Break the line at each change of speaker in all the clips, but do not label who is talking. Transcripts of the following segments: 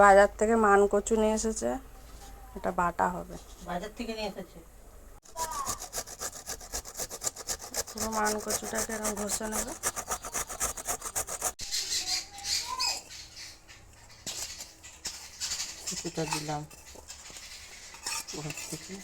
বাজার থেকে মান কচু নিয়ে এসেছে, এটা বাটা হবে।
বাজার থেকে নিয়ে এসেছে।
পুরো মান কচুটাকে এরকম ঘষে নেবে।
কিছুটা দিলাম ঘর থেকে।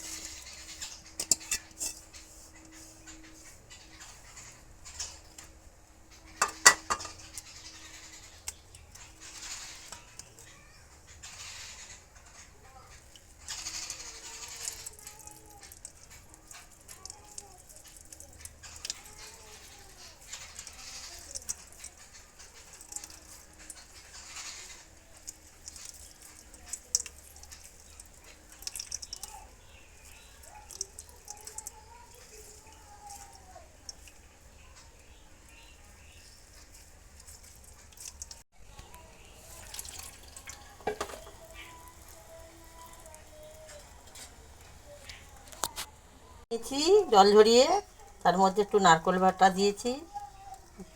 দিয়েছি জল ঝরিয়ে, তার মধ্যে একটু নারকেল বাটা দিয়েছি,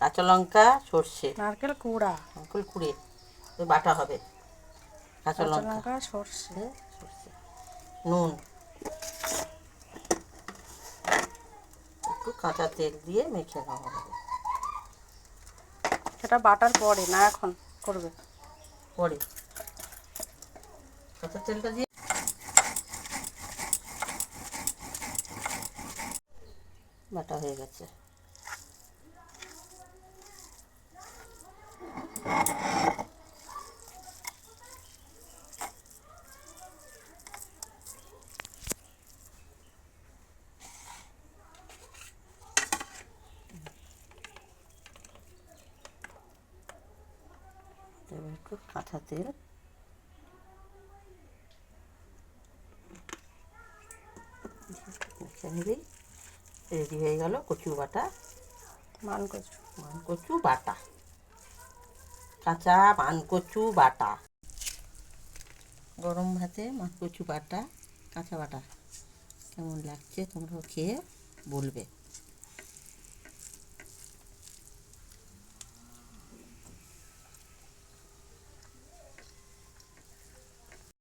কাঁচা লঙ্কা, সর্ষে,
নারকেল কুড়া,
নারকেল কুড়ে বাটা হবে, কাঁচা
কাঁচা
লঙ্কা,
লঙ্কা, সর্ষে,
সর্ষে, নুন, একটু কাঁচা তেল দিয়ে মেখে নেওয়া হবে।
সেটা বাটার পরে না এখন করবে?
পরে কাঁচা তেলটা দিয়ে বাটা হয়ে গেছে। এবার একটু কাঁচা তেল মেখে নিলেই রেডি হয়ে গেল কচু বাটা,
মান কচু।
মান কচু বাটা, কাঁচা মান কচু বাটা। গরম ভাতে মান কচু বাটা, কাঁচা বাটা কেমন লাগছে তোমরাও খেয়ে বলবে।